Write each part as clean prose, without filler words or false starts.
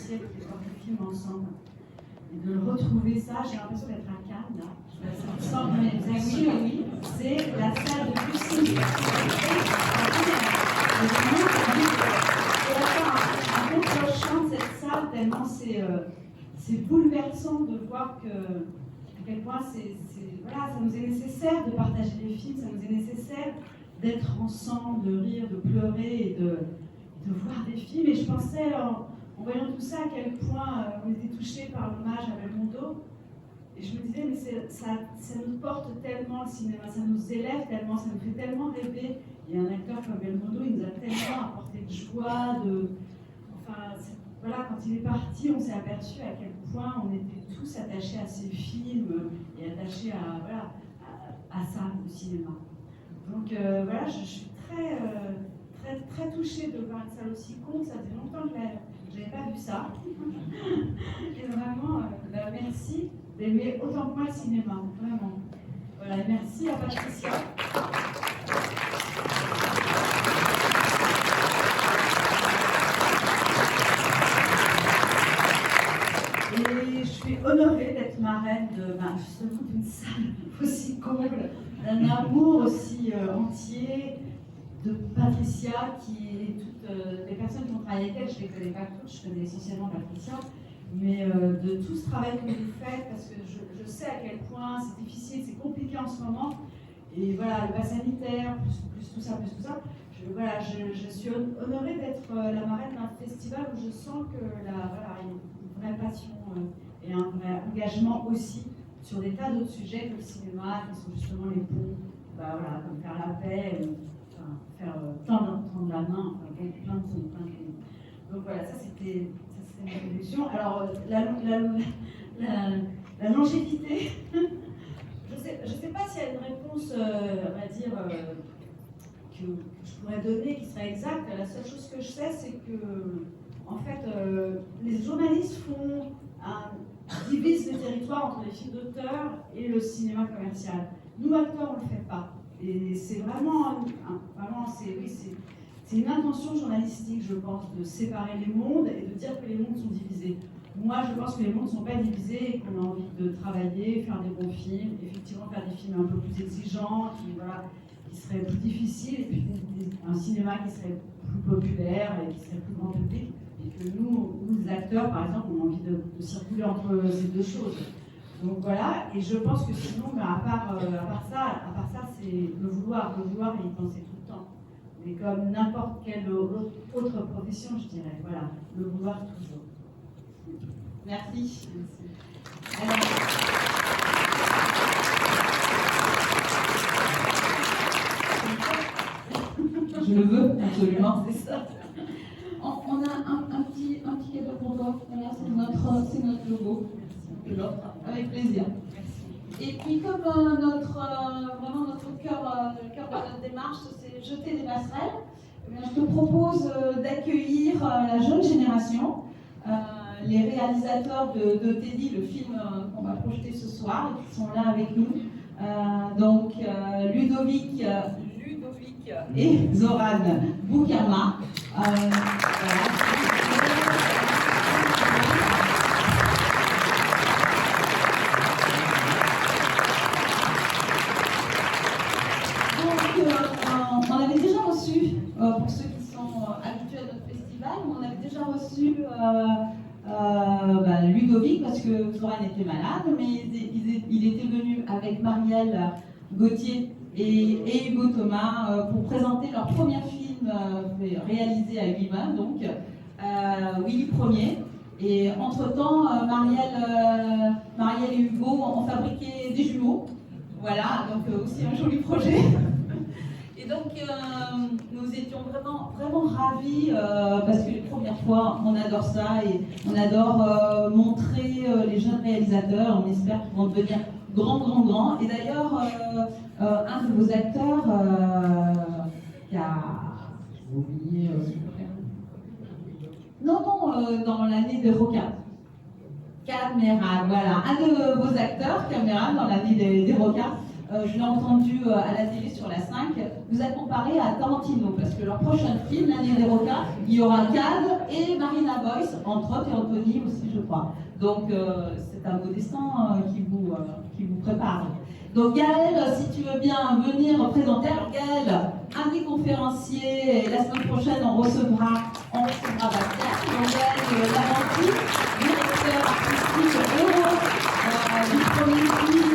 siècle et voir des films ensemble. Et de retrouver ça, j'ai l'impression d'être à Cannes, là. Ça ressemble, mais bien sûr, oui, c'est la salle de Lucie. Un contre-champ de cette salle, tellement c'est bouleversant de voir à quel point voilà, ça nous est nécessaire de partager des films, ça nous est nécessaire d'être ensemble, de rire, de pleurer et de voir des films. Et je pensais, en voyant tout ça, à quel point on était touchés par l'hommage à Belmondo. Et je me disais, mais ça nous porte tellement le cinéma, ça nous élève tellement, ça nous fait tellement rêver. Et un acteur comme Belmondo, il nous a tellement apporté de joie, voilà, quand il est parti, on s'est aperçu à quel point on était tous attachés à ces films et attachés à ça, au cinéma. Donc voilà, je suis très touchée de voir une salle aussi courte. Ça faisait longtemps que je n'avais pas vu ça. Et vraiment, merci d'aimer autant que moi le cinéma, vraiment. Voilà, et merci à Patricia. Et je suis honorée d'être marraine justement d'une salle aussi comble, d'un amour aussi entier, de Patricia, qui est toutes les personnes qui ont travaillé avec elle, je ne les connais pas toutes, je connais essentiellement Patricia, mais de tout ce travail que vous faites, parce que je sais à quel point c'est difficile, c'est compliqué en ce moment, et voilà, le pass sanitaire, plus tout ça, je suis honorée d'être la marraine d'un festival où je sens que il y a une vraie passion et un vrai engagement aussi sur des tas d'autres sujets que le cinéma, qui sont justement les ponts, comme faire la paix, faire tendre la main, plein de choses. Donc voilà, ça c'était ma introduction. Alors la longévité, je sais pas s'il y a une réponse, on va dire, que je pourrais donner qui serait exacte. La seule chose que je sais, c'est que en fait, les journalistes divisent les territoires entre les films d'auteur et le cinéma commercial. Nous, acteurs, on ne le fait pas. Et c'est vraiment c'est une intention journalistique, je pense, de séparer les mondes et de dire que les mondes sont divisés. Moi, je pense que les mondes ne sont pas divisés et qu'on a envie de travailler, faire des bons films, effectivement faire des films un peu plus exigeants, qui seraient plus difficiles, et puis un cinéma qui serait plus populaire et qui serait plus grand public. Et que nous, les acteurs, par exemple, on a envie de circuler entre ces deux choses. Donc voilà, et je pense que sinon, à part ça, c'est le vouloir et y penser tout le temps. Mais comme n'importe quelle autre profession, je dirais, voilà, le vouloir toujours. Merci. Je le veux, absolument. C'est ça. On a un petit cadeau pour toi. Voilà, c'est notre logo. Avec plaisir. Et puis comme vraiment notre cœur de notre démarche, c'est jeter des passerelles, je te propose d'accueillir la jeune génération, les réalisateurs de Teddy, le film qu'on va projeter ce soir, qui sont là avec nous. Donc Ludovic et Zoran Boukama. On avait déjà reçu, pour ceux qui sont habitués à notre festival, on avait déjà reçu Ludovic parce que Zoran était malade, mais il était venu avec Marielle Gauthier et Hugo Thomas pour présenter leur premier film réalisé à 8 mains, donc Willy Ier. Et entre-temps, Marielle et Hugo ont fabriqué des jumeaux. Voilà, donc aussi un joli projet. Et donc, nous étions vraiment ravis parce que les premières fois, on adore ça et on adore montrer les jeunes réalisateurs. On espère qu'ils vont devenir grands. Et d'ailleurs, un de vos acteurs qui a oublié dans l'année de Roca. Caméra, voilà. Un de vos acteurs, Caméra, dans l'année des Roca, je l'ai entendu à la télé sur la 5, vous êtes comparé à Tarantino, parce que leur prochain film, L'année des requins, il y aura Cad et Marina Boyce, entre autres, et Anthony aussi, je crois. Donc c'est un beau destin qui vous prépare. Donc Gaël, si tu veux bien venir présenter. Alors Gaël, un des conférenciers, et la semaine prochaine on recevra Bastien. Donc Gaël Lavanti, directeur artistique héros du premier film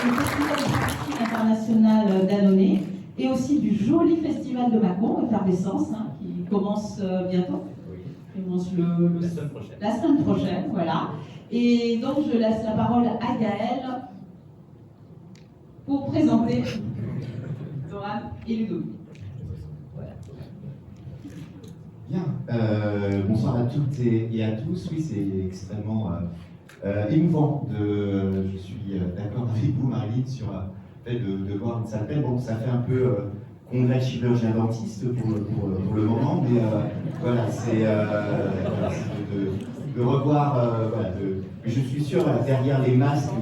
du Festival du film international d'Annonay, et aussi du joli Festival de Mâcon, Effervescence, qui commence bientôt. Qui commence la semaine prochaine, voilà. Et donc je laisse la parole à Gaël pour présenter Zoran et Ludovic. Bien, bonsoir à toutes et à tous. Oui, c'est extrêmement émouvant. Je suis d'accord avec vous, Marilyn, sur le fait de voir une salle pleine. Bon, ça fait un peu congrès de chirurgien dentiste pour le moment, mais voilà, c'est de revoir. Voilà, je suis sûr, derrière les masques,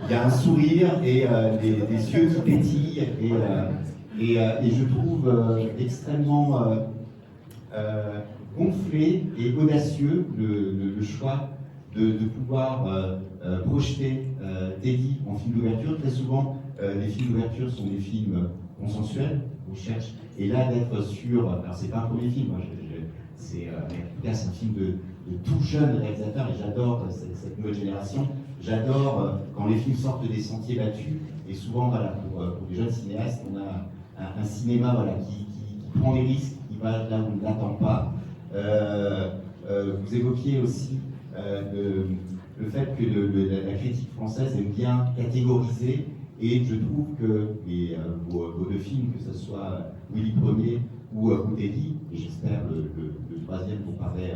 il y a un sourire et des yeux qui pétillent, et je trouve extrêmement gonflé et audacieux le choix de pouvoir projeter Teddy en film d'ouverture. Très souvent, les films d'ouverture sont des films consensuels, on cherche, et là d'être sur, alors c'est pas un premier film, c'est un film de tout jeune réalisateur, et j'adore cette nouvelle génération. J'adore quand les films sortent des sentiers battus, et souvent voilà, pour les jeunes cinéastes, on a un cinéma voilà, qui prend des risques, qui va là où on ne l'attend pas. Vous évoquiez aussi le fait que la critique française aime bien catégoriser, et je trouve que vos deux films, que ce soit Willy Ier ou Teddy, et j'espère le troisième dont parlait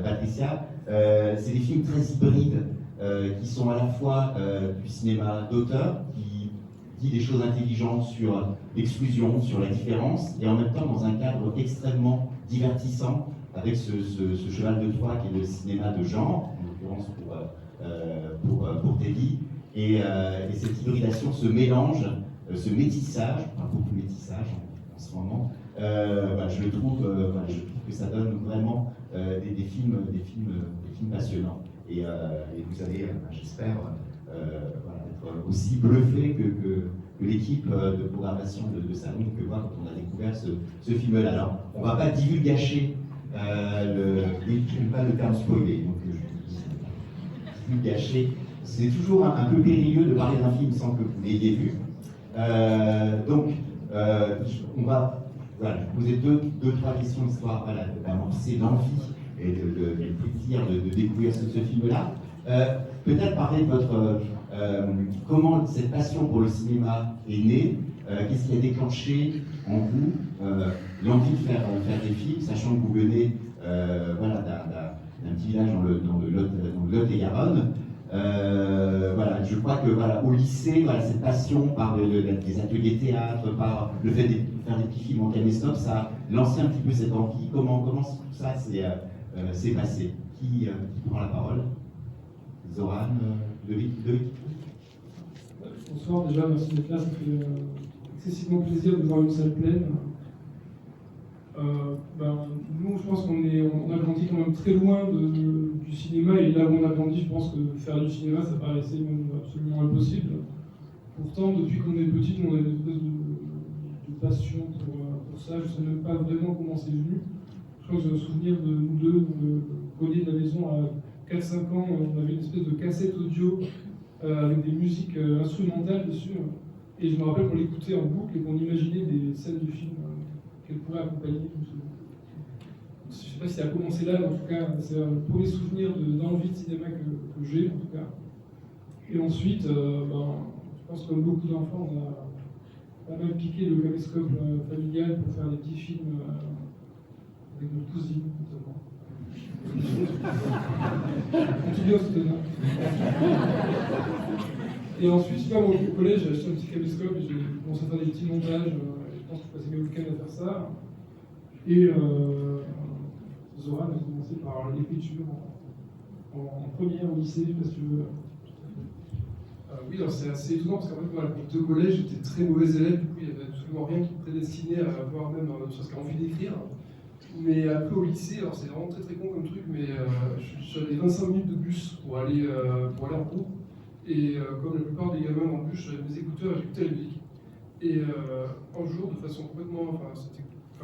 Patricia, c'est des films très hybrides, qui sont à la fois du cinéma d'auteur, qui dit des choses intelligentes sur l'exclusion, sur la différence, et en même temps dans un cadre extrêmement divertissant, avec ce cheval de Troie qui est le cinéma de genre, en l'occurrence pour Teddy, et cette hybridation, ce mélange, ce métissage, enfin beaucoup de métissage en ce moment, voilà, je trouve que ça donne vraiment des films passionnants. Et vous allez, j'espère, être aussi bluffé que l'équipe de programmation de Salon que moi quand on a découvert ce film-là. Alors, on ne va pas divulgacher je n'aime pas le terme spoiler, donc divulgacher, c'est toujours un peu périlleux de parler d'un film sans que vous l'ayez vu. Donc, on va poser deux, trois questions histoire d'amorcer l'envie et le plaisir de découvrir ce film-là. Peut-être parler de votre comment cette passion pour le cinéma est née, qu'est-ce qui a déclenché en vous l'envie de faire des films, sachant que vous venez d'un petit village dans le Lot-et-Garonne. Voilà, je crois que au lycée, cette passion par des ateliers théâtre, par le fait de faire des petits films en caméscope, ça a lancé un petit peu cette envie. Comment tout ça s'est passé? Qui prend la parole? Zoran, Ludovic. Bonsoir, déjà, merci d'être là, ça fait excessivement plaisir de voir une salle pleine. Nous, je pense qu'on a grandi quand même très loin du cinéma, et là où on a grandi, je pense que faire du cinéma, ça paraissait même absolument impossible. Pourtant, depuis qu'on est petit, on a une espèce de passion pour ça. Je ne sais même pas vraiment comment c'est venu. Je crois que j'ai un souvenir de nous deux, on collait de la maison à 4-5 ans, on avait une espèce de cassette audio avec des musiques instrumentales dessus. Et je me rappelle qu'on l'écoutait en boucle et qu'on imaginait des scènes du film qu'elle pourrait accompagner. Je ne sais pas si ça a commencé là, mais en tout cas, c'est un premier souvenir d'envie de cinéma que j'ai, en tout cas. Et ensuite, je pense que comme beaucoup d'enfants, on a pas mal piqué le caméscope familial pour faire des petits films avec notre cousine, notamment. Continue, c'était là. Et ensuite, je sais pas, moi, au collège, j'ai acheté un petit caméscope et j'ai commencé à faire des petits montages. Je pense que je passais mes week-ends à faire ça. Et Zoran a commencé par l'écriture en première au lycée, parce que Oui, alors c'est assez étonnant parce qu'en fait, moi, à l'époque de collège, j'étais très mauvais élève, du coup, il n'y avait absolument rien qui me prédestinait à avoir même ne serait-ce qu'envie d'écrire. Mais après, au lycée, alors c'est vraiment très très con comme truc, mais j'avais 25 minutes de bus pour aller en cours. Et comme la plupart des gamins dans le bus, j'avais mes écouteurs et j'écoutais la musique. Et un jour, de façon complètement,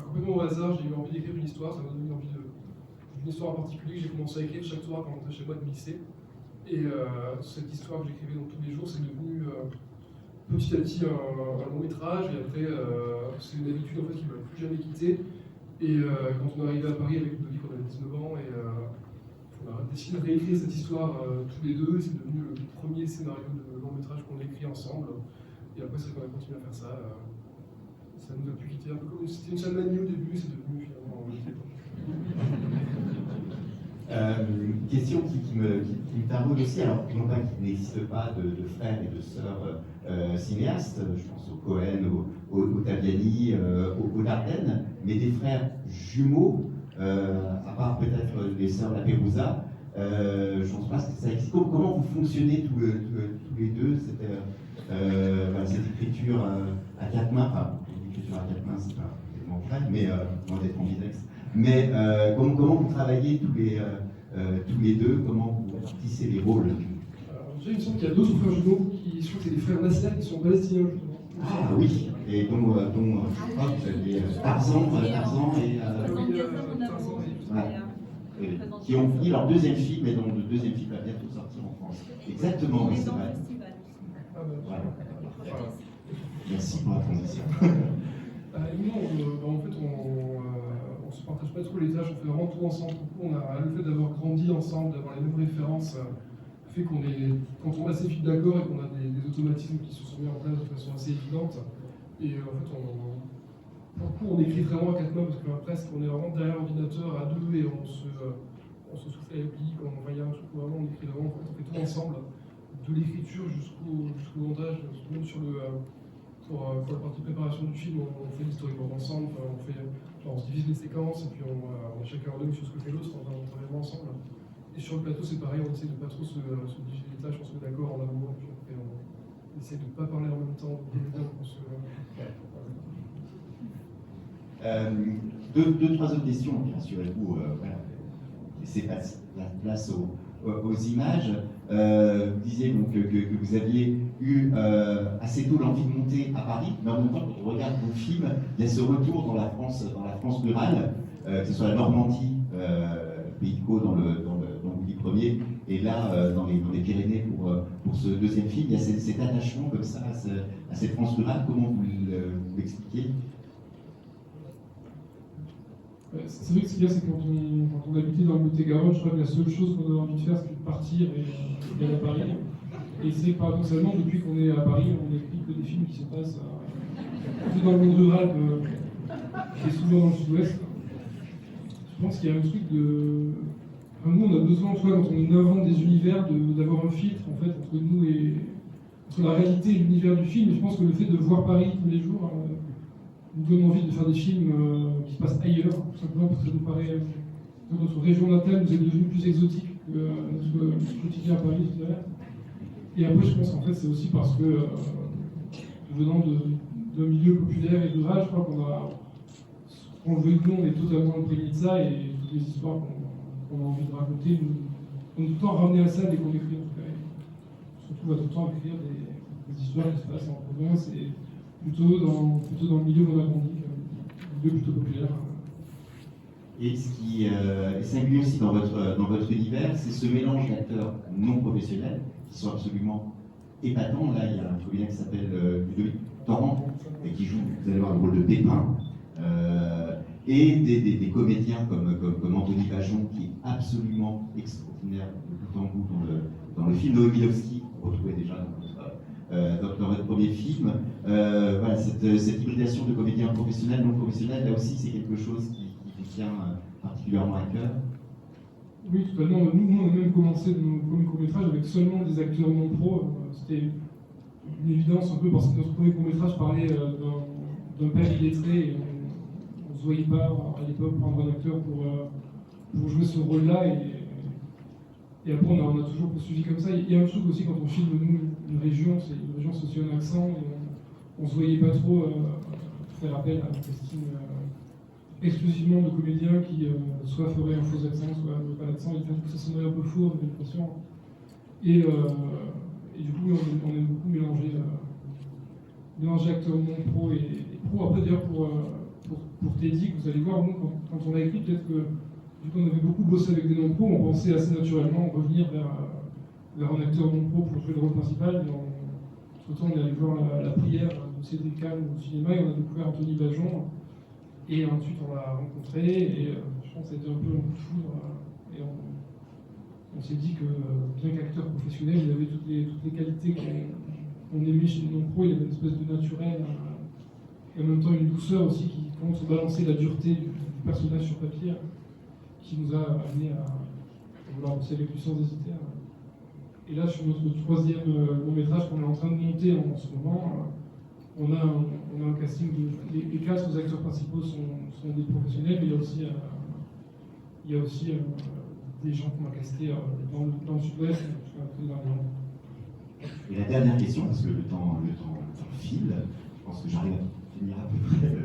complètement au hasard, j'ai eu envie d'écrire une histoire, ça m'a donné envie d'une histoire en particulier que j'ai commencé à écrire chaque soir quand j'entrais chez moi de lycée. Et cette histoire que j'écrivais donc tous les jours, c'est devenu petit à petit un long métrage. Et après, c'est une habitude en fait qui ne m'a plus jamais quitté. Et quand on est arrivé à Paris avec Ludovic, on avait 19 ans, et on a décidé de réécrire cette histoire tous les deux. Et c'est devenu le premier scénario de long métrage qu'on a écrit ensemble. Et après, c'est qu'on a continué à faire ça. Ça nous a pu quitter un peu comme c'était une seule manie au début, c'est devenu finalement. Question qui me taraude aussi, alors non pas qu'il n'existe pas de frères et de sœurs cinéastes, je pense au Cohen, au Taviani, au Dardenne, mais des frères jumeaux, à part peut-être les sœurs Lapérouse, je ne pense pas que ça existe. Comment vous fonctionnez tous les deux cette écriture à quatre mains, enfin l'écriture à quatre mains c'est pas tellement vrai, mais loin d'être ambidex. Mais comment vous travaillez tous les deux, comment vous tissez les rôles? Déjà, il me semble qu'il y a d'autres frères jumeaux qui sont des frères Nasser qui sont palestiniens justement. Ah oui, et dont je crois que vous avez Tarzan et qui ont fini leur deuxième film et dont le deuxième film va bientôt sortir en France. Exactement, oui, c'est vrai. Voilà. Merci pour la transition. Nous, en fait, on se partage pas trop les tâches, on fait vraiment tout ensemble. On a le fait d'avoir grandi ensemble, d'avoir les mêmes références, fait qu'on est, quand on a assez vite d'accord et qu'on a des automatismes qui se sont mis en place de façon assez évidente. Et en fait, pour le coup, on écrit vraiment à quatre mains parce que presque on est vraiment derrière l'ordinateur à deux et on se souffle à la bille quand on voyage. Vraiment, on écrit vraiment, en fait, on fait tout ensemble, de l'écriture jusqu'au montage, même sur pour la partie préparation du film, on fait des storyboards ensemble, on se divise les séquences et puis on est chacun ordonné sur ce que fait l'autre, on travaille vraiment ensemble. Et sur le plateau, c'est pareil, on essaie de ne pas trop se diviser les tâches, on se met d'accord en amont, puis après on essaie de ne pas parler en même temps, Deux, trois autres questions, bien sûr, rassurez-vous, voilà. Laissez la place aux images. Vous disiez donc que vous aviez eu assez tôt l'envie de monter à Paris, mais en même temps, quand on regarde vos films, il y a ce retour dans la France rurale, que ce soit la Normandie, Pays de Caux dans Louis Ier, et là dans les Pyrénées pour ce deuxième film. Il y a cet attachement comme ça à cette France rurale. Comment vous l'expliquez? C'est vrai que ce qu'il y a, c'est quand on habitait dans le Lot-et-Garonne, je crois que la seule chose qu'on avait envie de faire, c'était de partir et aller à Paris. Et c'est paradoxalement, depuis qu'on est à Paris, on n'écrit que des films qui se passent plutôt dans le monde rural et souvent dans le sud-ouest. Je pense qu'il y a un truc de... Enfin, nous, on a besoin, quand on invente des univers, d'avoir un filtre en fait, entre nous et entre la réalité et l'univers du film. Et je pense que le fait de voir Paris tous les jours nous donne envie de faire des films qui se passent ailleurs, tout simplement parce que ça nous paraît notre région natale nous est devenue plus exotique que notre quotidien à Paris, je dirais. Et après, je pense qu'en fait, c'est aussi parce que venant d'un milieu populaire et rural, je crois qu'on le veut ou non, on est totalement imprégné de ça et toutes les histoires qu'on a envie de raconter, on est tout le temps ramené à ça dès qu'on écrit. En tout cas, surtout, on va tout le temps écrire des histoires qui se passent en province et plutôt dans le milieu où on a grandi, un milieu plutôt populaire. Et ce qui est singulier aussi dans votre univers, c'est ce mélange d'acteurs non professionnels qui sont absolument épatants. Là, il y a un comédien qui s'appelle Ludovic Torrent et qui joue, vous allez voir, le rôle de Pépin. Et des comédiens comme Anthony Bajon, qui est absolument extraordinaire de bout en bout dans le film. Noé Milowski, qu'on retrouvait déjà dans votre premier film. Voilà, cette hybridation de comédiens professionnels, non professionnels, là aussi, c'est quelque chose qui vous tient particulièrement à cœur. Oui, totalement. Nous, on a même commencé nos premiers courts-métrages avec seulement des acteurs non pro. C'était une évidence un peu parce que notre premier court-métrage parlait d'un père illettré et on ne se voyait pas à l'époque prendre un acteur pour jouer ce rôle-là. Et après, on a toujours poursuivi comme ça. Il y a un truc aussi quand on filme, nous, une région, c'est une région c'est aussi un accent, et on se voyait pas trop faire appel à un casting exclusivement de comédiens qui soit feraient un faux accent, soit pas d'accent, et ça sonnerait un peu faux, j'ai l'impression. Et du coup, on aime beaucoup mélanger acteurs non pro et pro. Après, d'ailleurs, pour Teddy, que vous allez voir, nous, quand on a écrit, peut-être que vu qu'on avait beaucoup bossé avec des non pros, on pensait assez naturellement revenir vers un acteur non pro pour jouer le rôle principal. Entre-temps, on est allé voir la prière de Cédric Kahn au cinéma et on a découvert Anthony Bajon. Et ensuite, on l'a rencontré et je pense que c'était un peu un coup de foudre. Et on s'est dit que, bien qu'acteur professionnel, il avait toutes les qualités qu'on aimait chez les non-pros. Il avait une espèce de naturel et en même temps une douceur aussi qui commence à balancer la dureté du personnage sur papier, qui nous a amené à vouloir bosser avec lui sans hésiter. Et là, sur notre troisième long métrage qu'on est en train de monter en ce moment, on a un casting les 4 acteurs principaux sont des professionnels, mais il y a aussi des gens qu'on a castés dans le sud-ouest. Et la dernière question, parce que le temps file, je pense que j'arrive à finir à peu près.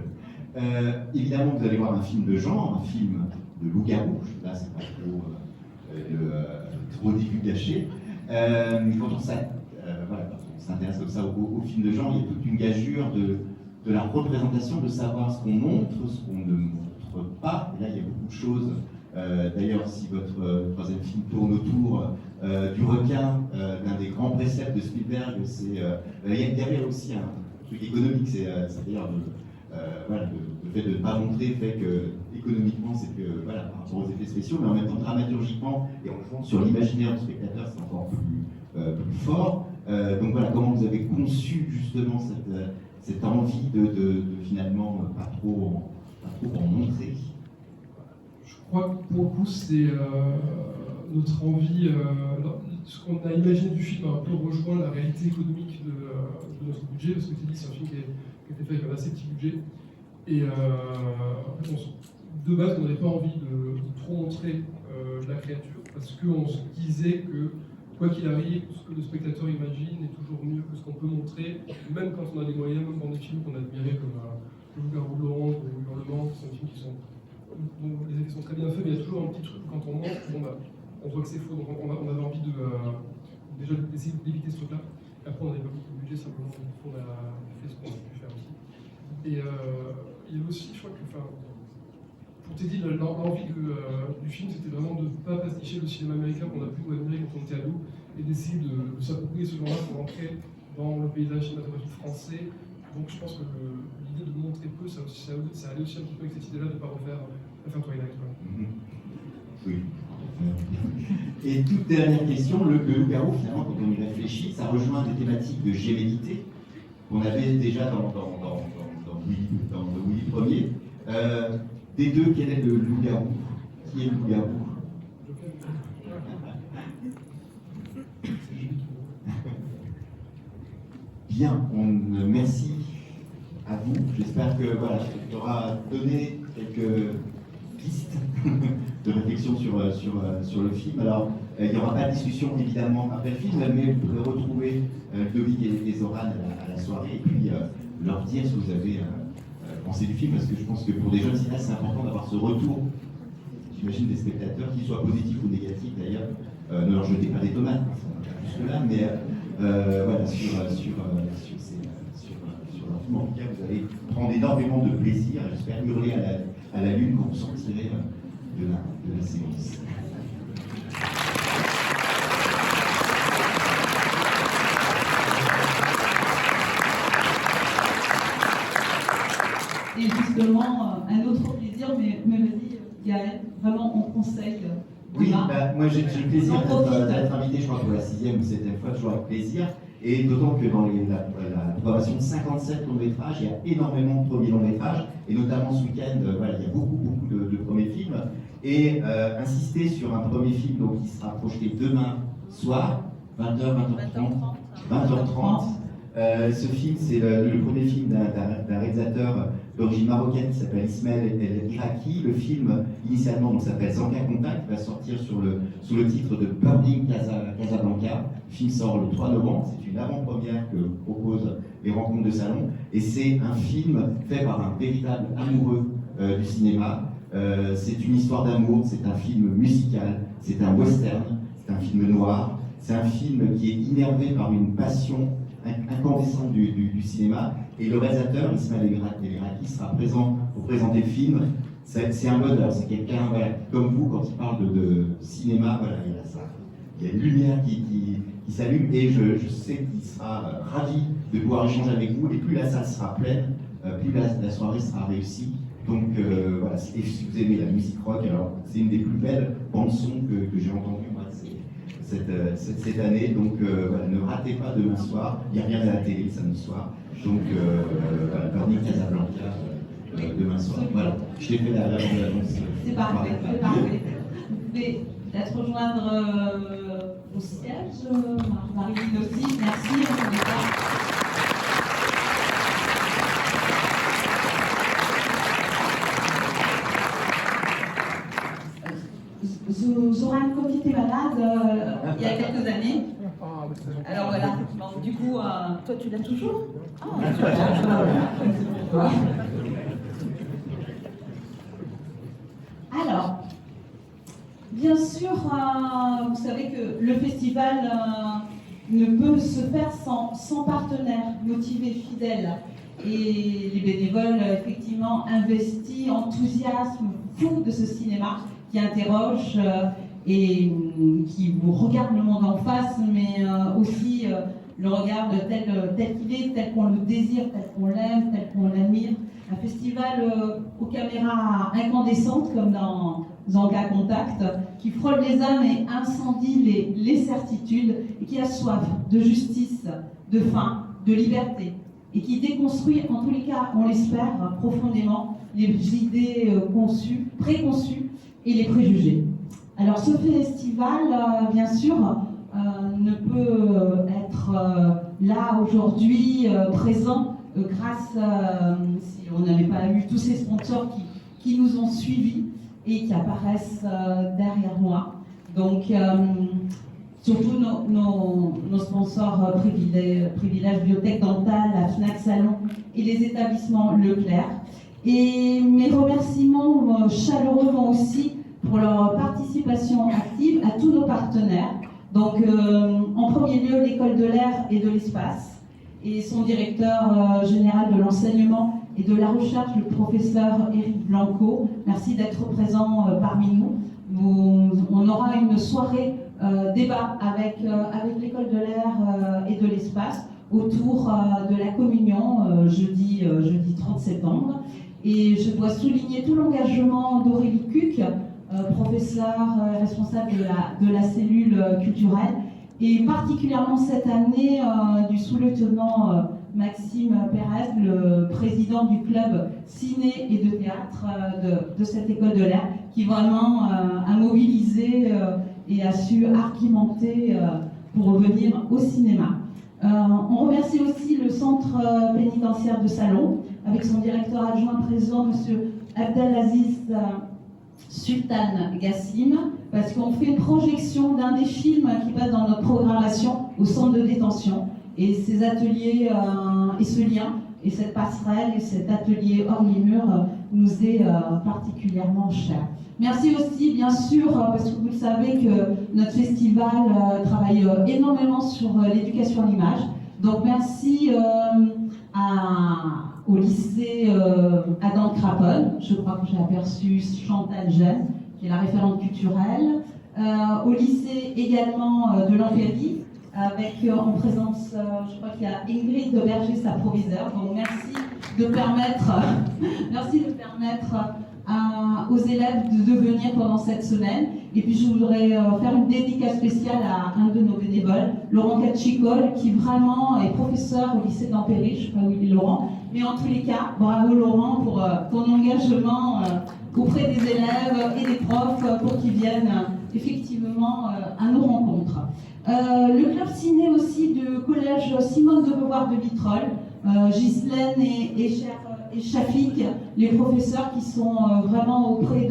Évidemment, vous allez voir un film de genre, un film de loup-garou. Là, c'est pas trop divulgaché. Quand on s'intéresse comme ça au film de genre, il y a toute une gageure de la représentation, de savoir ce qu'on montre, ce qu'on ne montre pas. Et là, il y a beaucoup de choses. D'ailleurs, si votre troisième film tourne autour du requin, l'un des grands préceptes de Spielberg, c'est il y a derrière aussi un truc économique, c'est-à-dire le fait de ne pas montrer fait que économiquement, c'est que par rapport aux effets spéciaux, mais en même temps dramaturgiquement et en jouant sur l'imaginaire du spectateur, c'est encore plus fort. Donc voilà, comment vous avez conçu justement cette envie de finalement pas trop en montrer. Je crois que pour le coup, c'est notre envie, ce qu'on a imaginé du film a un peu rejoint la réalité économique de notre budget, parce que tu dis c'est un film qui a été fait avec un assez petit budget. Et de base, on n'avait pas envie de trop montrer la créature, parce qu'on se disait que quoi qu'il arrive, ce que le spectateur imagine est toujours mieux que ce qu'on peut montrer, même quand on a des moyens, même dans des films qu'on a admirés comme Le Loup-garou de l'Orange ou Hurlement, qui sont des films dont les effets sont très bien faits, mais il y a toujours un petit truc quand on montre, on voit que c'est faux. Donc on avait envie déjà d'essayer d'éviter ce truc-là. Et après, on n'avait pas beaucoup de budget, simplement on a fait ce qu'on a pu faire aussi. Et il y a aussi, je crois que, pour Teddy, l'envie du film, c'était vraiment de ne pas pasticher le cinéma américain qu'on a pu admirer quand on était ado, et d'essayer de s'approprier ce genre-là pour entrer dans le paysage cinématographique français. Donc je pense que l'idée de montrer peu, ça allait aussi un petit peu avec cette idée-là de ne pas refaire Twilight. Oui. Et toute dernière question, le loup-garou, finalement, quand on y réfléchit, ça rejoint des thématiques de gémellité qu'on avait déjà dans Willy Ier. Des deux, quel est le loup-garou? Qui est le loup-garou? Bien, merci à vous. J'espère que ça aura donné quelques pistes de réflexion sur le film. Alors, il n'y aura pas de discussion évidemment après le film, mais vous pourrez retrouver Ludovic et Zoran à la soirée et puis leur dire ce que vous avez pensé du film, parce que je pense que pour des jeunes cinéastes, c'est important d'avoir ce retour, j'imagine, des spectateurs, qu'ils soient positifs ou négatifs d'ailleurs. Ne leur jetez pas des tomates, jusque-là, mais sur leur film. En tout cas, vous allez prendre énormément de plaisir, j'espère hurler à la lune quand vous sortirez de la séance. Et justement, un autre plaisir, mais vas-y, Gaël, vraiment on conseille. Oui, moi j'ai le plaisir d'être invité, je crois, pour la 6e ou 7e fois, toujours avec plaisir. Et d'autant que dans la programmation de 57 longs-métrages, il y a énormément de premiers longs-métrages, et notamment ce week-end, il y a beaucoup de premiers films. Et insister sur un premier film donc, qui sera projeté demain soir, 20h30. Ce film, c'est le premier film d'un réalisateur d'origine marocaine qui s'appelle Ismaël El Iraki. Le film, initialement, s'appelle Zanka Contact, va sortir sous le titre de Burning Casablanca. Le film sort le 3 novembre, c'est une avant-première que proposent les rencontres de salon, et c'est un film fait par un véritable amoureux du cinéma. C'est une histoire d'amour, c'est un film musical, c'est un western, c'est un film noir, c'est un film qui est innervé par une passion incandescente du cinéma, et le réalisateur, Ismaël El Iraki, sera présent pour présenter le film. C'est un bonheur, c'est quelqu'un, voilà, comme vous, quand il parle de cinéma, voilà, il y a ça. Il y a une lumière qui s'allume, et je sais qu'il sera ravi de pouvoir échanger avec vous, et plus la salle sera pleine, plus la soirée sera réussie. Donc voilà, et si vous aimez la musique rock, alors c'est une des plus belles bandes-son que j'ai entendues moi, cette année. Donc voilà, ne ratez pas demain soir, il n'y a rien à la télé samedi soir. Donc voilà, Burning Casablanca demain soir. Voilà, je t'ai fait la bande-annonce. C'est parfait, c'est parfait. Vous pouvez peut-être rejoindre au siège, Marie-Line aussi, merci. Zoran Coty était malade il y a quelques années. Alors voilà, donc, du coup, toi tu l'as toujours? Alors, bien sûr, vous savez que le festival ne peut se faire sans partenaires motivés, fidèles. Et les bénévoles, effectivement, investis, enthousiasme fou de ce cinéma qui interroge et qui vous regarde le monde en face, mais aussi le regarde tel qu'il est, tel qu'on le désire, tel qu'on l'aime, tel qu'on l'admire. Un festival aux caméras incandescentes, comme dans Zanka Contact, qui frôle les âmes et incendie les certitudes, et qui a soif de justice, de faim, de liberté, et qui déconstruit, en tous les cas, on l'espère, profondément, les idées préconçues et les préjugés. Alors ce festival, bien sûr, ne peut être là aujourd'hui, présent, grâce, si on n'avait pas eu tous ces sponsors qui nous ont suivis et qui apparaissent derrière moi. Donc, surtout nos sponsors Privilèges Biotech Dental, la Fnac Salon et les établissements Leclerc. Et mes remerciements chaleureux vont aussi pour leur participation active à tous nos partenaires. Donc, en premier lieu, l'École de l'air et de l'espace et son directeur général de l'enseignement et de la recherche, le professeur Éric Blanco. Merci d'être présent parmi nous. On aura une soirée débat avec l'École de l'air et de l'espace autour de la communion jeudi 30 septembre. Et je dois souligner tout l'engagement d'Aurélie Cuc, professeur responsable de la cellule culturelle, et particulièrement cette année du sous-lieutenant Maxime Pérez, le président du club ciné et de théâtre de cette école de l'air, qui vraiment a mobilisé et a su argumenter pour revenir au cinéma. On remercie aussi le centre pénitentiaire de Salon, avec son directeur adjoint présent, M. Abdelaziz Sultan Gassim, parce qu'on fait une projection d'un des films qui passe dans notre programmation au centre de détention. Et ces ateliers et ce lien, et cette passerelle, et cet atelier hors les murs nous est particulièrement cher. Merci aussi, bien sûr, parce que vous le savez que notre festival travaille énormément sur l'éducation à l'image. Donc merci au lycée Adam Craponne, je crois que j'ai aperçu Chantal Gênes, qui est la référente culturelle, au lycée également de l'Empérie, avec en présence, je crois qu'il y a Ingrid de Berger, sa proviseure. Donc merci de permettre aux élèves de venir pendant cette semaine. Et puis je voudrais faire une dédicace spéciale à un de nos bénévoles, Laurent Catchicol, qui vraiment est professeur au lycée d'Empéry. Je ne sais pas où il est Laurent, mais en tous les cas, bravo Laurent pour ton engagement auprès des élèves et des profs pour qu'ils viennent effectivement à nos rencontres. Le club ciné aussi du collège Simone de Beauvoir de Vitrolles, Ghislaine et chère et Shafik, les professeurs qui sont vraiment auprès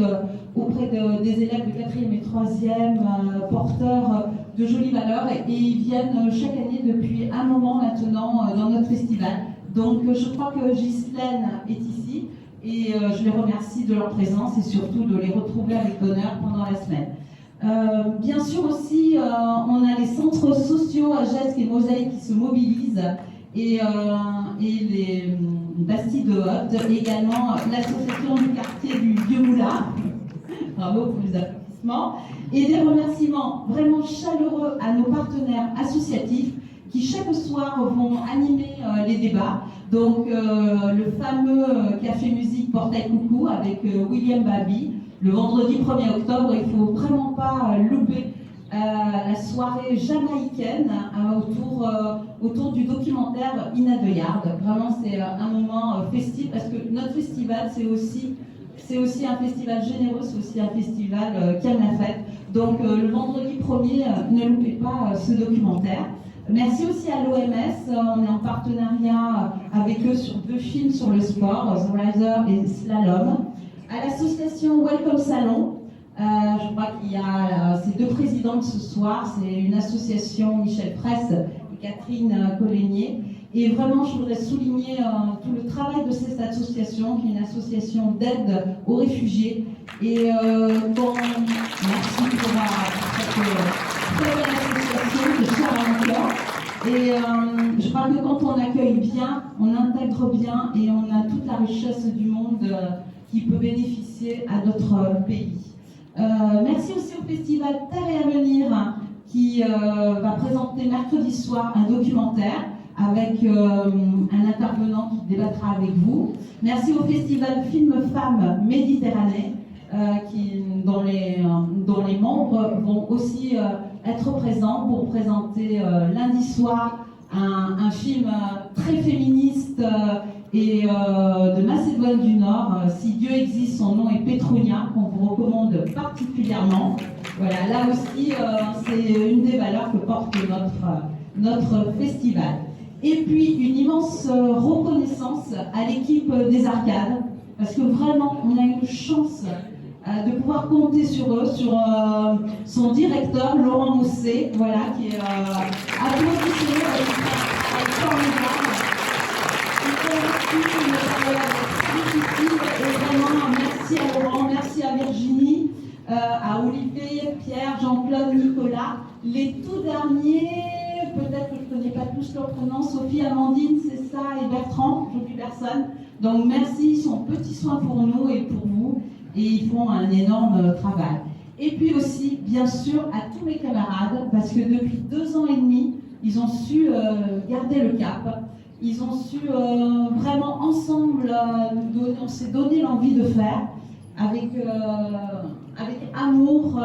des élèves de 4e et 3e, porteurs de jolies valeurs, et ils viennent chaque année depuis un moment maintenant dans notre festival. Donc je crois que Ghislaine est ici, et je les remercie de leur présence et surtout de les retrouver avec bonheur pendant la semaine. Bien sûr aussi, on a les centres sociaux à Gesques et Mosaïque qui se mobilisent, et les Bastilles de Haute, et également l'association du quartier du Vieux-Moulin. Bravo pour les applaudissements. Et des remerciements vraiment chaleureux à nos partenaires associatifs qui chaque soir vont animer les débats. Donc le fameux Café Musique Portail Coucou avec William Babi, le vendredi 1er octobre. Il ne faut vraiment pas louper la soirée jamaïcaine autour du documentaire Ina de Yard. Vraiment, c'est un moment festif parce que notre festival, c'est aussi un festival généreux, c'est aussi un festival qui aime la fête. Donc le vendredi 1er, ne loupez pas ce documentaire. Merci aussi à l'OMS, on est en partenariat avec eux sur 2 films sur le sport, The Riser et Slalom. À l'association Welcome Salon, je crois qu'il y a ces 2 présidentes ce soir, c'est une association Michel Fraisse et Catherine Colligné. Et vraiment, je voudrais souligner tout le travail de cette association, qui est une association d'aide aux réfugiés. Et merci pour cette très belle association de Charles. Et je crois que quand on accueille bien, on intègre bien et on a toute la richesse du monde qui peut bénéficier à notre pays. Merci aussi au festival Terre et Avenir qui va présenter mercredi soir un documentaire avec un intervenant qui débattra avec vous. Merci au festival Film Femmes Méditerranée dont les membres vont aussi être présents pour présenter lundi soir un film très féministe et de Macédoine du Nord. Si Dieu existe, son nom est Petrounia, qu'on vous recommande particulièrement. Voilà, là aussi, c'est une des valeurs que porte notre festival. Et puis, une immense reconnaissance à l'équipe des Arcades, parce que vraiment, on a une chance de pouvoir compter sur eux, sur son directeur, Laurent Mousset, voilà, qui est applaudissé avec formidable. Et vraiment, merci à Laurent, merci à Virginie, à Olivier, Pierre, Jean-Claude, Nicolas. Les tout derniers, peut-être que je ne connais pas tous leurs prénoms, Sophie, Amandine, Cessa et Bertrand, j'oublie personne. Donc merci, ils sont petits soins pour nous et pour vous, et ils font un énorme travail. Et puis aussi, bien sûr, à tous mes camarades, parce que depuis 2 ans et demi, ils ont su garder le cap. Ils ont su vraiment ensemble nous donner, on s'est donné l'envie de faire avec amour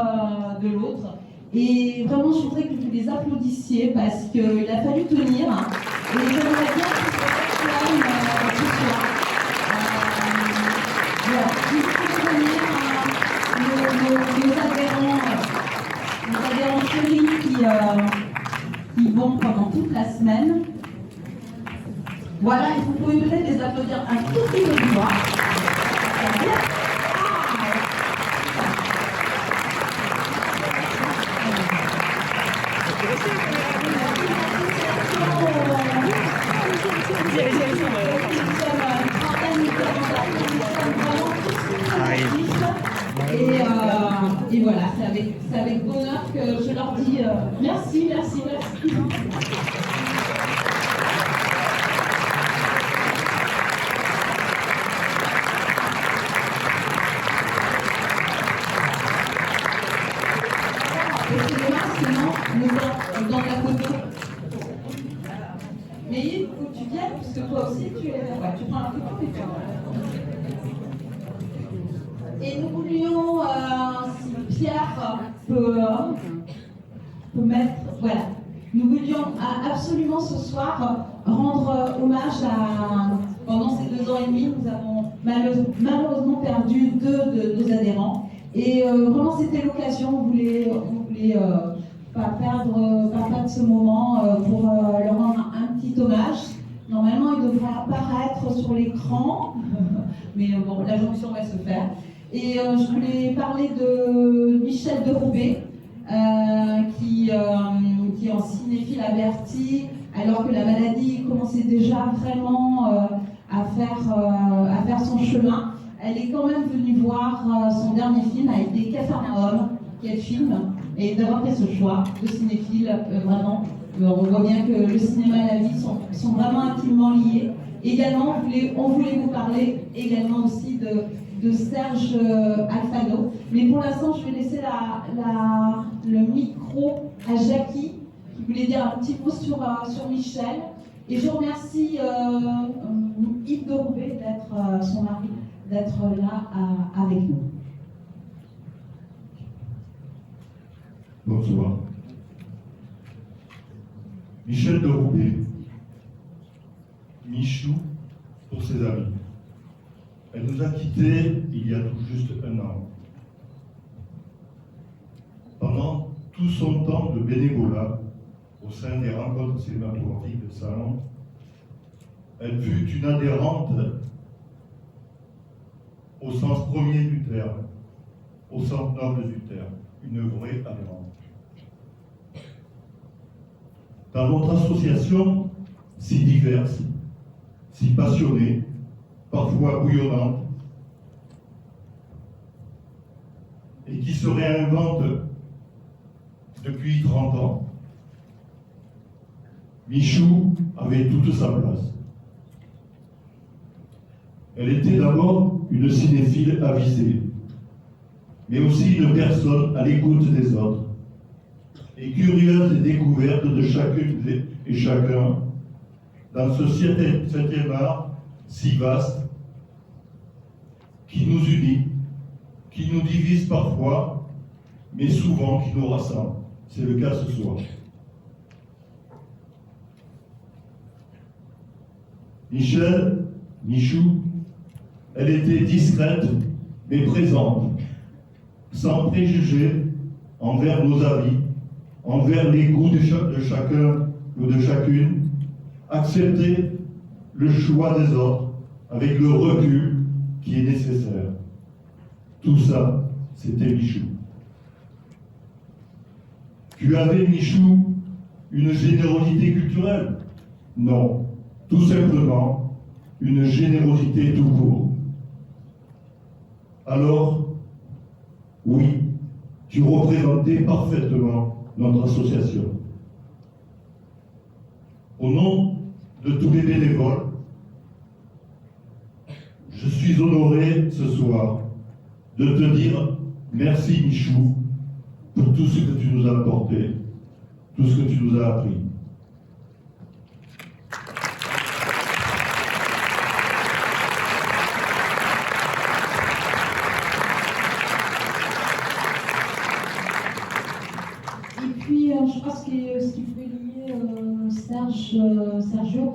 de l'autre. Et vraiment, je voudrais que vous les applaudissiez parce qu'il a fallu tenir. Et j'aimerais bien que ce soir. Voilà, il faut tenir nos adhérents chéris qui vont pendant toute la semaine. Voilà, et vous pouvez peut-être les applaudir un tout petit peu plus loin. Et voilà, c'est avec bonheur que je leur dis merci, merci, merci. Dans la photo. Mais il faut que tu viennes, parce que toi aussi, tu prends la photo. Et nous voulions, si Pierre peut mettre, voilà, nous voulions absolument ce soir rendre hommage à, pendant ces 2 ans et demi, nous avons malheureusement perdu 2 de nos adhérents. Et vraiment, c'était l'occasion, on voulait pas perdre ce moment pour leur rendre un petit hommage. Normalement, il devrait apparaître sur l'écran, mais bon, la jonction va se faire. Et je voulais parler de Michel Deroubaix, qui en cinéphile averti, alors que la maladie commençait déjà vraiment à faire son chemin. Elle est quand même venue voir son dernier film, a été Capharnaüm, quel film, et d'avoir fait ce choix de cinéphile, vraiment. On voit bien que le cinéma et la vie sont vraiment intimement liés. Également, on voulait vous parler également aussi de Serge Alfano. Mais pour l'instant, je vais laisser le micro à Jackie, qui voulait dire un petit mot sur Michel. Et je remercie Yves Deroubaix, son mari, d'être là avec nous. Bonsoir. Michel Deroubaix, Michou pour ses amis. Elle nous a quittés il y a tout juste 1 an. Pendant tout son temps de bénévolat au sein des rencontres cinématographiques de Salon, elle fut une adhérente au sens premier du terme, au sens noble du terme, une vraie adhérente. Dans notre association, si diverse, si passionnée, parfois bouillonnante, et qui se réinvente depuis 30 ans, Michou avait toute sa place. Elle était d'abord une cinéphile avisée, mais aussi une personne à l'écoute des autres, et curieuse des découvertes de chacune et chacun dans ce 7e art si vaste qui nous unit, qui nous divise parfois, mais souvent qui nous rassemble. C'est le cas ce soir. Michel, Michou, elle était discrète mais présente, sans préjugés envers nos avis, envers les goûts de chacun ou de chacune, accepter le choix des autres avec le recul qui est nécessaire. Tout ça, c'était Michou. Tu avais, Michou, une générosité culturelle? Non, tout simplement une générosité tout court. Alors, oui, tu représentais parfaitement notre association. Au nom de tous les bénévoles, je suis honoré ce soir de te dire merci Michou pour tout ce que tu nous as apporté, tout ce que tu nous as appris. Je pense que ce qui fait lier Sergio,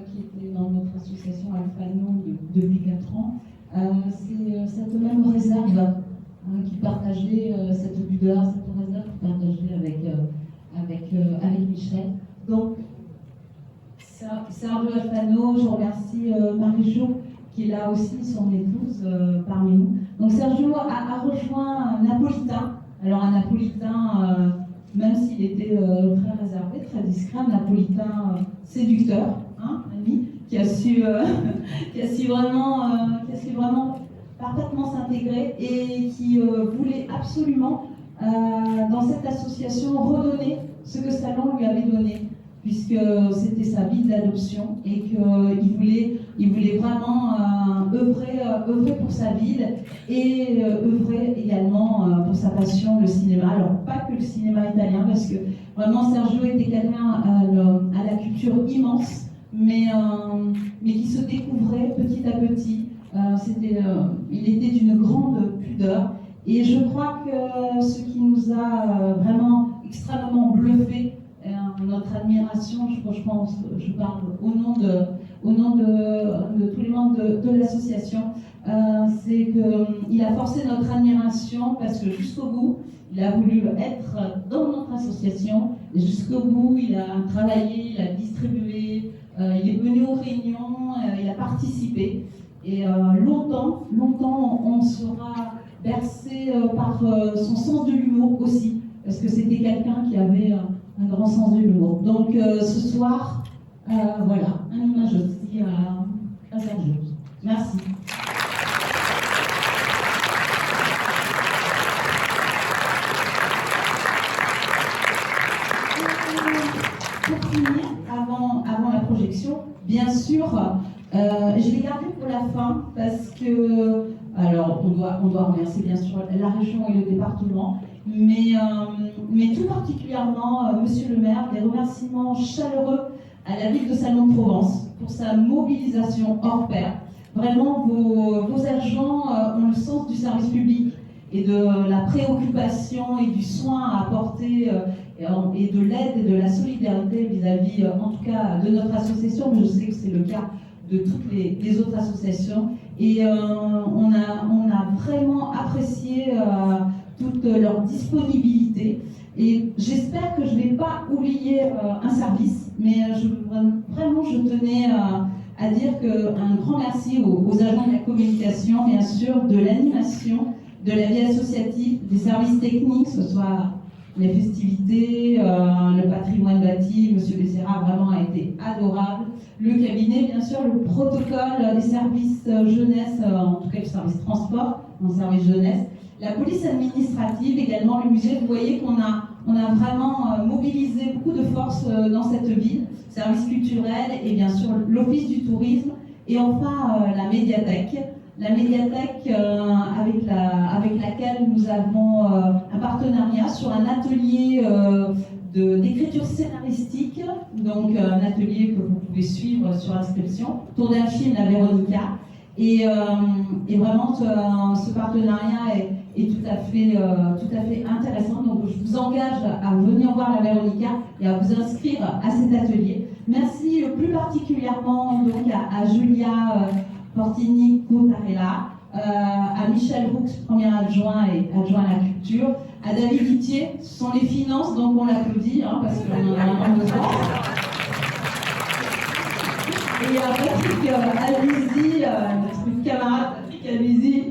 qui était dans notre association Alfano depuis 4 ans, c'est cette même réserve qu'il partageait, cette pudeur, cette réserve qu'il partageait avec Michel. Donc, Sergio Alfano, je remercie Marie-Jo, qui est là aussi, son épouse, parmi nous. Donc Sergio a rejoint un Napolitain. Alors un Napolitain, même s'il était très réservé, très discret, un Napolitain séducteur, hein, ami, qui a su vraiment parfaitement s'intégrer et qui voulait absolument, dans cette association, redonner ce que Salon lui avait donné, puisque c'était sa vie d'adoption et qu'il voulait vraiment œuvrer pour sa ville et œuvrer également pour sa passion, le cinéma. Alors, pas que le cinéma italien, parce que vraiment Sergio était quelqu'un à la culture immense, mais qui se découvrait petit à petit. Il était d'une grande pudeur. Et je crois que ce qui nous a vraiment extrêmement bluffé, notre admiration, je parle au nom de tous les membres de l'association, c'est qu'il a forcé notre admiration parce que jusqu'au bout, il a voulu être dans notre association. Et jusqu'au bout, il a travaillé, il a distribué Il est venu aux réunions, il a participé. Et longtemps, on sera bercé par son sens de l'humour aussi, parce que c'était quelqu'un qui avait un grand sens de l'humour. Donc ce soir, voilà, un hommage aussi à Sergio. Merci. Pour finir, avant la projection, bien sûr, je l'ai gardé pour la fin parce que, alors on doit remercier bien sûr la région et le département, mais tout particulièrement Monsieur le maire, des remerciements chaleureux à la ville de Salon-de-Provence pour sa mobilisation hors pair. Vraiment, vos agents ont le sens du service public et de la préoccupation et du soin à apporter et de l'aide et de la solidarité vis-à-vis, en tout cas, de notre association, mais je sais que c'est le cas de toutes les autres associations. Et on a vraiment apprécié toute leur disponibilité. Et j'espère que je ne vais pas oublier un service, mais vraiment, je tenais à dire un grand merci aux agents de la communication, bien sûr, de l'animation, de la vie associative, des services techniques, que ce soit les festivités, le patrimoine bâti. Monsieur Becerra vraiment a été adorable. Le cabinet, bien sûr, le protocole des services jeunesse, en tout cas le service transport, le service jeunesse, la police administrative également, le musée. Vous voyez qu'on a vraiment mobilisé beaucoup de forces dans cette ville, service culturel et bien sûr l'office du tourisme et enfin la médiathèque. La médiathèque avec laquelle nous avons un partenariat sur un atelier d'écriture scénaristique, donc un atelier que vous pouvez suivre sur inscription, autour d'un film, La Véronica. Et vraiment, ce partenariat est tout à fait intéressant. Donc, je vous engage à venir voir La Véronica et à vous inscrire à cet atelier. Merci plus particulièrement donc, à Julia Portini Coutarella, à Michel Roux, premier adjoint et adjoint à la culture, à David Litier, ce sont les finances, donc on l'applaudit, parce qu'on en a un besoin. Et à Patrick Aluzi, notre camarade Patrick Aluzi,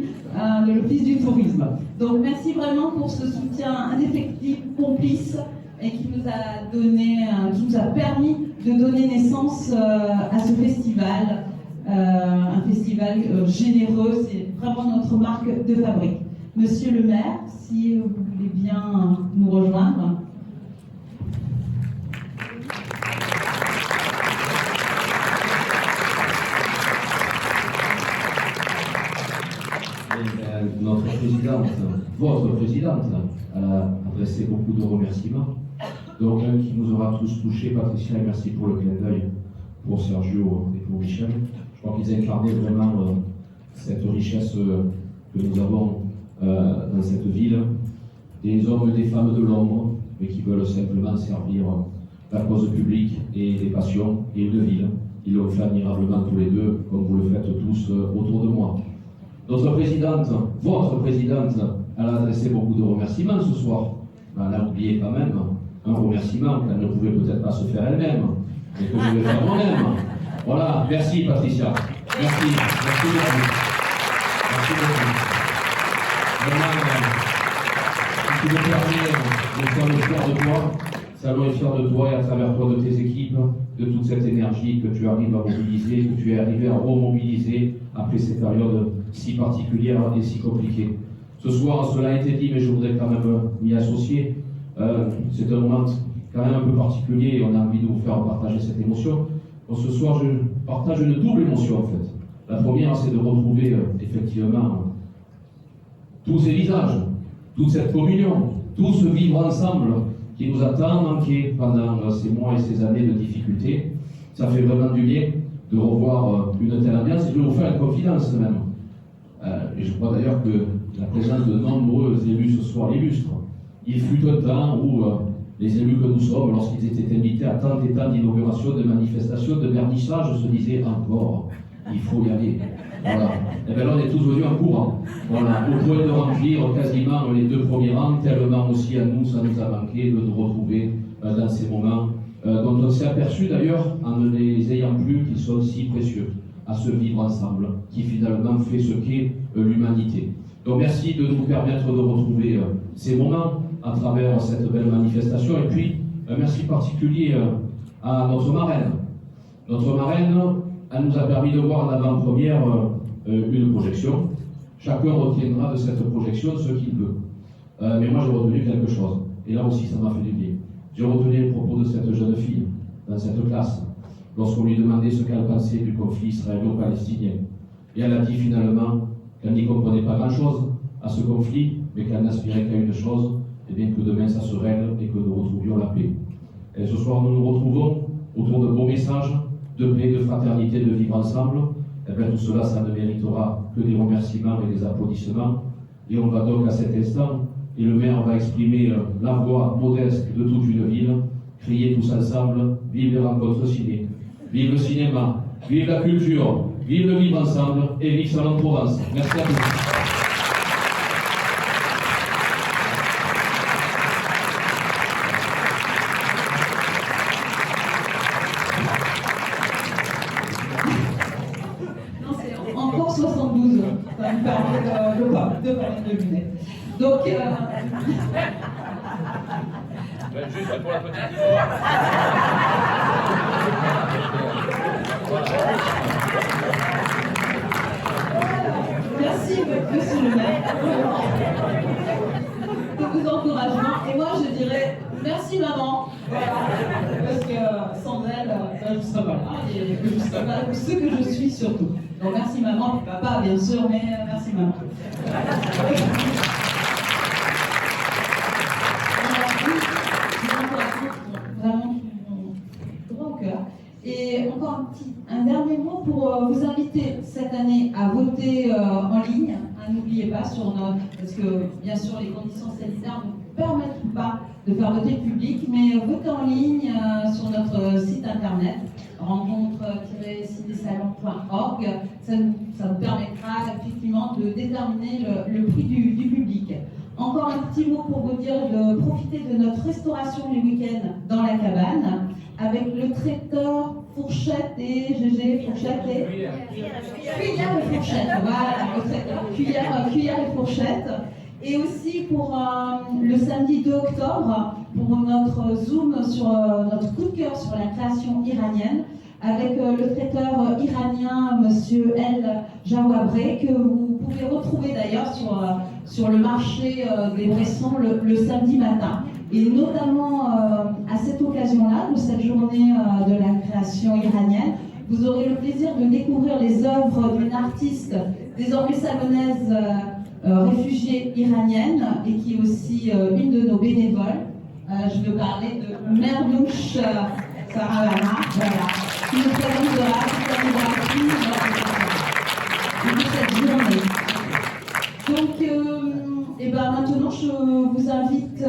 de l'Office du tourisme. Donc merci vraiment pour ce soutien indéfectible, complice, et qui nous a permis de donner naissance à ce festival. Un festival généreux, c'est vraiment notre marque de fabrique. Monsieur le maire, si vous voulez bien nous rejoindre. Notre présidente, votre présidente, a adressé beaucoup de remerciements. Donc un qui nous aura tous touchés, Patricia, et merci pour le clin d'œil pour Sergio et pour Michel. Je crois qu'ils incarnaient vraiment cette richesse que nous avons dans cette ville, des hommes et des femmes de l'ombre, mais qui veulent simplement servir la cause publique et des passions et une ville. Ils l'ont fait admirablement tous les deux, comme vous le faites tous autour de moi. Notre présidente, votre présidente, elle a adressé beaucoup de remerciements ce soir. Elle a oublié quand même un remerciement qu'elle ne pouvait peut-être pas se faire elle-même, mais que je vais faire moi-même. Voilà, merci Patricia. Merci beaucoup. Merci beaucoup. Vraiment, si tu me permets, nous sommes fiers de toi. Salon est fier de toi et à travers toi, de tes équipes, de toute cette énergie que tu arrives à mobiliser, que tu es arrivé à remobiliser après ces périodes si particulières et si compliquées. Ce soir, cela a été dit, mais je voudrais quand même m'y associer. C'est un moment quand même un peu particulier et on a envie de vous faire partager cette émotion. Bon, ce soir, je partage une double émotion en fait. La première, c'est de retrouver effectivement tous ces visages, toute cette communion, tout ce vivre ensemble qui nous a tant manqué pendant ces mois et ces années de difficultés. Ça fait vraiment du bien de revoir une telle ambiance. Et je vais vous faire une confidence même. Et je crois d'ailleurs que la présence de nombreux élus ce soir l'illustre. Il fut un temps où les élus que nous sommes, lorsqu'ils étaient invités à tant et tant d'inauguration, de manifestations, de vernissage, se disaient encore, il faut y aller. Voilà. Et bien là, on est tous venus en courant. Voilà. Au point de remplir quasiment les 2 premiers rangs, tellement aussi à nous, ça nous a manqué de nous retrouver dans ces moments dont on s'est aperçu d'ailleurs en ne les ayant plus qu'ils sont si précieux à ce vivre ensemble, qui finalement fait ce qu'est l'humanité. Donc merci de nous permettre de retrouver ces moments à travers cette belle manifestation. Et puis, un merci particulier à notre marraine. Notre marraine, elle nous a permis de voir en avant-première une projection. Chacun retiendra de cette projection ce qu'il veut. Mais moi, j'ai retenu quelque chose. Et là aussi, ça m'a fait du bien. J'ai retenu le propos de cette jeune fille dans cette classe, lorsqu'on lui demandait ce qu'elle pensait du conflit israélo-palestinien. Et elle a dit finalement qu'elle n'y comprenait pas grand-chose à ce conflit, mais qu'elle n'aspirait qu'à une chose, et bien que demain ça se règle et que nous retrouvions la paix. Et ce soir, nous nous retrouvons autour de beaux messages de paix, de fraternité, de vivre ensemble. Et bien tout cela, ça ne méritera que des remerciements et des applaudissements. Et on va donc à cet instant, et le maire va exprimer la voix modeste de toute une ville, crier tous ensemble, vive les rencontres ciné, vive le cinéma, vive la culture, vive le vivre ensemble et vive Salon de Provence. Merci à tous. Encore 72, ça me permet de parler de lunettes. Donc, Juste pour la petite histoire. merci, monsieur le maire, de vos encouragements. Et moi, je dirais merci, maman. Parce que sans elle, je ne serais pas là. Et je ne serais pas ce que je suis surtout. Donc, merci, maman, et papa, bien sûr, mais merci, maman. Vraiment droit au cœur. Et encore un dernier mot pour vous inviter cette année à voter en ligne. N'oubliez pas parce que bien sûr les conditions sanitaires ne permettent pas de faire voter le public, mais votez en ligne sur notre site internet rencontre-cinésalon.org. Ça vous permettra effectivement de déterminer le prix du public. Encore un petit mot pour vous dire de profiter de notre restauration les week-ends dans la cabane avec le traiteur Fourchette et GG, Fourchette et cuillère et fourchette. Voilà, le traiteur cuillère et fourchette. Et aussi pour le samedi 2 octobre, pour notre zoom sur notre coup de cœur sur la création iranienne, avec le traiteur iranien Monsieur El Jawabré, que vous pouvez retrouver d'ailleurs sur le marché des Bressons le samedi matin. Et notamment à cette occasion-là, de cette journée de la création iranienne, vous aurez le plaisir de découvrir les œuvres d'une artiste désormais salonnaise réfugiée iranienne et qui est aussi une de nos bénévoles. Je veux parler de Mernouche Saralama, voilà, qui nous présentera toute cette journée. Donc, et ben maintenant, je vous invite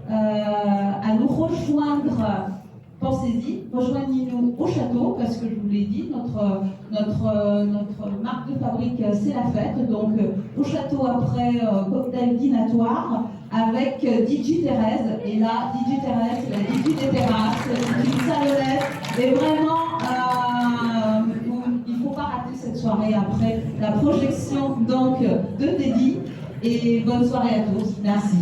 à nous rejoindre. Pensez-y, rejoignez-nous au château, parce que je vous l'ai dit, notre marque de fabrique, c'est la fête. Donc, au château, après cocktail dînatoire, avec DJ Thérèse. Et là, DJ Thérèse, la DJ des terrasses, DJ salonnaise. Et vraiment, il ne faut pas rater cette soirée après la projection donc, de Teddy. Et bonne soirée à tous. Merci.